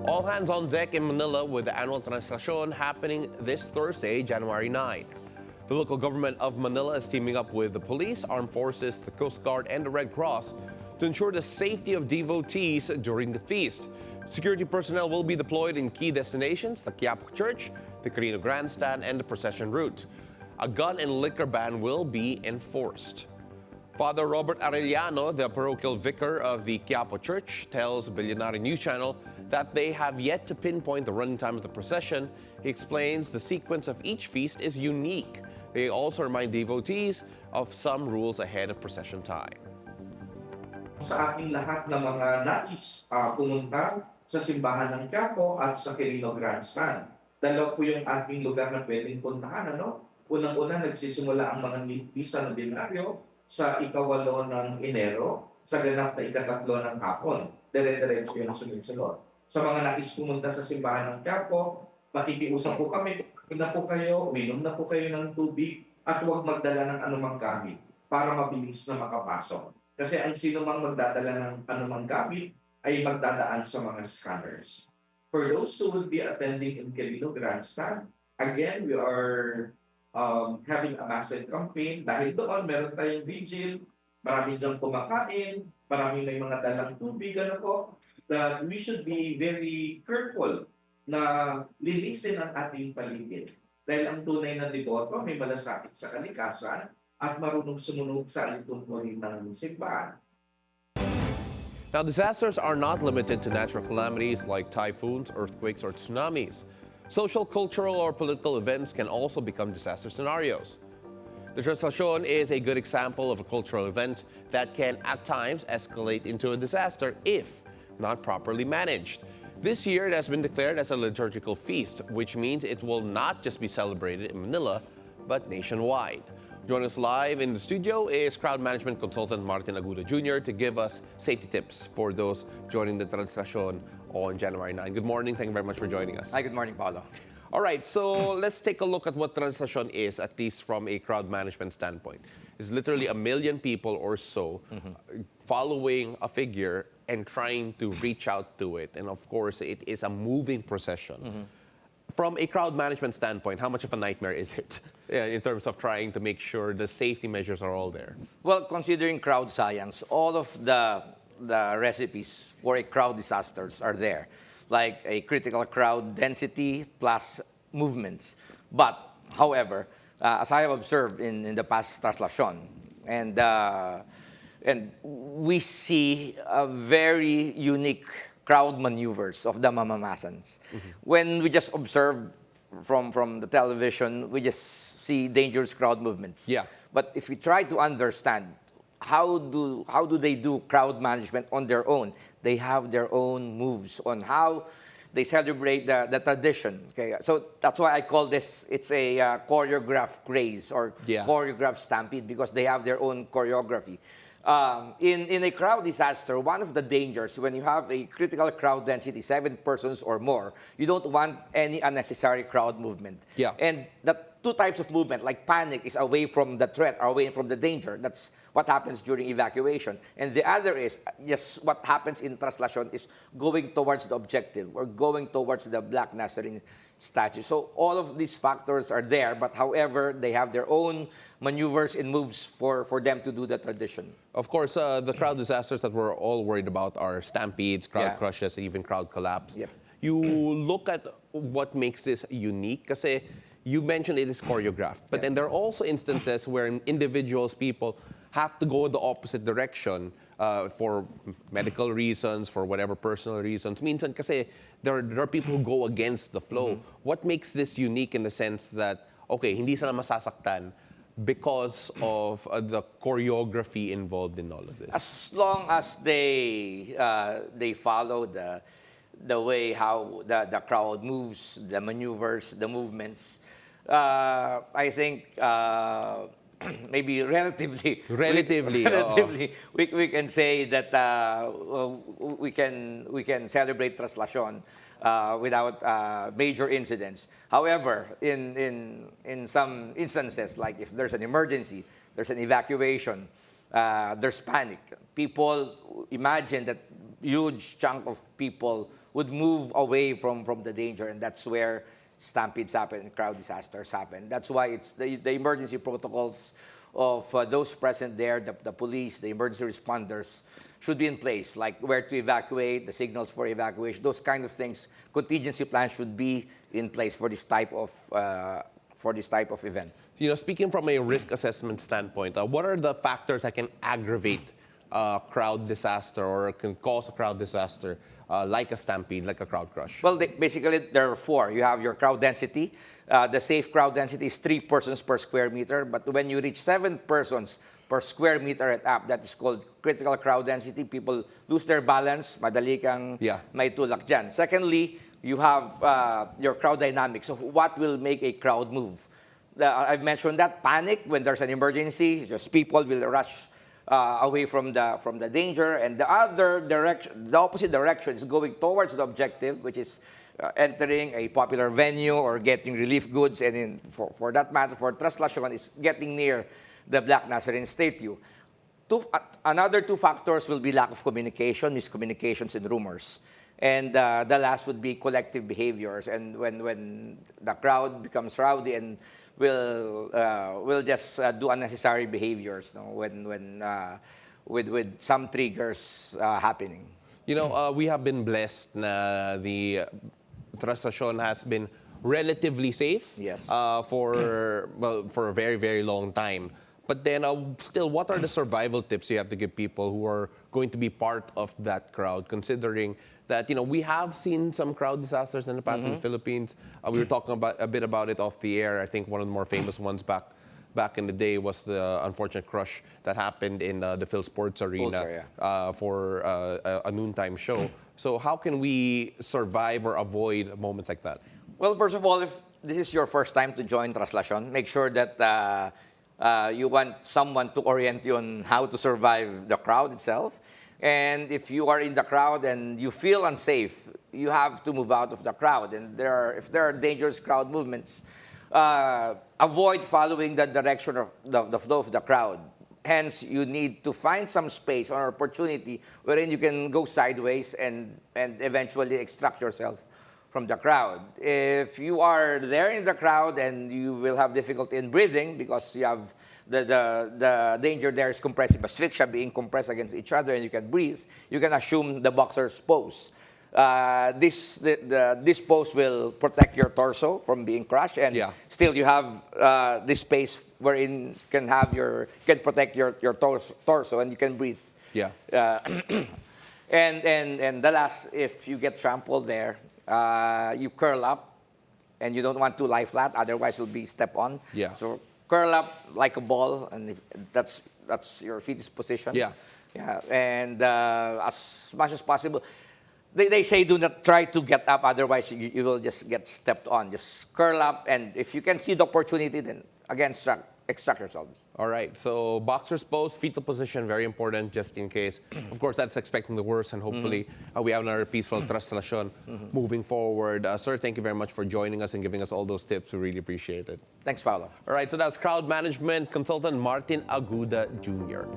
All hands on deck in Manila with the annual Traslacion happening this Thursday, January 9. The local government of Manila is teaming up with the police, armed forces, the Coast Guard, and the Red Cross to ensure the safety of devotees during the feast. Security personnel will be deployed in key destinations, the Quiapo Church, the Carino Grandstand, and the procession route. A gun and liquor ban will be enforced. Father Robert Arellano, the parochial vicar of the Quiapo Church, tells Billionaire News Channel that they have yet to pinpoint the running time of the procession. He explains the sequence of each feast is unique. They also remind devotees of some rules ahead of procession time. Sa ating lahat ng mga nais pumunta sa simbahan ng Quiapo at sa Carino Grandstand. Dalawa po yung ating lugar na pwedeng puntahan. Unang-una, nagsisimula ang mga misa ng binaryo sa ikawalo ng Enero, sa ganap na ikatatlo ng hapon. Dire-diretso yung sunod-sunod. Sa mga nais pumunta sa simbahan ng Quiapo, makikiusap po kami, na po kayo, uminom na po kayo ng tubig, at huwag magdala ng anumang gamit para mabilis na makapasok. Kasi ang sino mang magdadala ng anumang gamit ay magdadaan sa mga scanners. For those who will be attending in Carino Grandstand, again, we are having a massive campaign. Dahil doon, meron tayong vigil, maraming diyang kumakain, maraming may mga dalang tubig, that we should be very careful na linisin ang ating paligid. Dahil ang tunay na deboto may malasakit sa kalikasan at marunong sumunod sa alituntunin ng simbahan. Now, disasters are not limited to natural calamities like typhoons, earthquakes, or tsunamis. Social, cultural, or political events can also become disaster scenarios. The Traslacion is a good example of a cultural event that can at times escalate into a disaster if not properly managed. This year, it has been declared as a liturgical feast, which means it will not just be celebrated in Manila, but nationwide. Joining us live in the studio is crowd management consultant Martin Aguda Jr. to give us safety tips for those joining the Traslacion on January 9. Good morning. Thank you very much for joining us. Hi, good morning, Paolo. All right, so let's take a look at what Traslacion is, at least from a crowd management standpoint. It's literally 1 million people or so following a figure and trying to reach out to it. And of course, it is a moving procession. From a crowd management standpoint, how much of a nightmare is it in terms of trying to make sure the safety measures are all there? Well, considering crowd science, all of the recipes for a crowd disasters are there, like a critical crowd density plus movements. But, however, as I have observed in the past Traslacion, and we see a very unique crowd maneuvers of the mamamasans. When we just observe from the television, we just see dangerous crowd movements. Yeah. But if we try to understand how do they do crowd management on their own, they have their own moves on how they celebrate the tradition. Okay, so that's why I call this, it's a choreographed craze or choreographed stampede, because they have their own choreography. In a crowd disaster, one of the dangers when you have a critical crowd density, 7 persons or more, you don't want any unnecessary crowd movement. Yeah. And the 2 types of movement, like panic, is away from the threat, away from the danger. That's what happens during evacuation. And the other is, just what happens in Traslacion is going towards the objective or going towards the Black Nazarene statue. So all of these factors are there, but however, they have their own maneuvers and moves for them to do the tradition. Of course, the crowd disasters that we're all worried about are stampedes, crowd crushes, and even crowd collapse. Yep. You look at what makes this unique, kasi you mentioned it is choreographed, but then there are also instances where individuals, people, have to go in the opposite direction for medical reasons, for whatever personal reasons. Minsan kasi there are people who go against the flow. What makes this unique in the sense that, okay, hindi sila masasaktan because of the choreography involved in all of this? As long as they follow the way how the crowd moves, the maneuvers, the movements, I think maybe relatively, we can say that we can celebrate Traslacion without major incidents. However, in some instances, like if there's an emergency, there's an evacuation, there's panic. People imagine that huge chunk of people would move away from the danger, and that's where stampedes happen and crowd disasters happen. That's why it's the emergency protocols of those present there, the police, the emergency responders, should be in place, like where to evacuate, the signals for evacuation, those kind of things. Contingency plans should be in place for this type of event. Speaking from a risk assessment standpoint, what are the factors that can aggravate crowd disaster or can cause a crowd disaster, like a stampede, like a crowd crush? Well, basically, there are four. You have your crowd density. The safe crowd density is 3 persons per square meter. But when you reach 7 persons per square meter and up, that is called critical crowd density. People lose their balance, madali kang may tulak dyan. Secondly, you have your crowd dynamics. So what will make a crowd move? I've mentioned that panic when there's an emergency, just people will rush away from the danger, and the other direction, the opposite direction, is going towards the objective, which is entering a popular venue or getting relief goods, and for that matter, for Traslacion, is getting near the Black Nazarene statue. Another 2 factors will be lack of communication, miscommunications, and rumors. And the last would be collective behaviors. And when the crowd becomes rowdy and will just do unnecessary behaviors, with some triggers happening. We have been blessed na the Traslacion has been relatively safe. Yes. For a very, very long time. But then still, what are the survival tips you have to give people who are going to be part of that crowd, considering that, we have seen some crowd disasters in the past in the Philippines. We were talking a bit about it off the air. I think one of the more famous ones back in the day was the unfortunate crush that happened in the Phil Sports Arena for a noontime show. So how can we survive or avoid moments like that? Well, first of all, if this is your first time to join Traslacion, make sure that you want someone to orient you on how to survive the crowd itself. And if you are in the crowd and you feel unsafe, you have to move out of the crowd. And if there are dangerous crowd movements, avoid following the direction of the flow of the crowd. Hence, you need to find some space or opportunity wherein you can go sideways and eventually extract yourself from the crowd. If you are there in the crowd and you will have difficulty in breathing because you have the danger there is compressive asphyxia, being compressed against each other, and you can breathe, you can assume the boxer's pose. This pose will protect your torso from being crushed, and still you have this space wherein can protect your torso and you can breathe. Yeah. And the last, if you get trampled there, you curl up, and you don't want to lie flat, otherwise you'll be stepped on. Yeah. So curl up like a ball, and that's your fetus position. Yeah. Yeah. And as much as possible, they say do not try to get up, otherwise you will just get stepped on. Just curl up, and if you can see the opportunity, then again extract yourself. All right, so boxer's pose, fetal position, very important just in case. Of course, that's expecting the worst, and hopefully we have another peaceful Traslacion moving forward. Sir, thank you very much for joining us and giving us all those tips. We really appreciate it. Thanks, Paolo. All right, so that's crowd management consultant Martin Aguda Jr.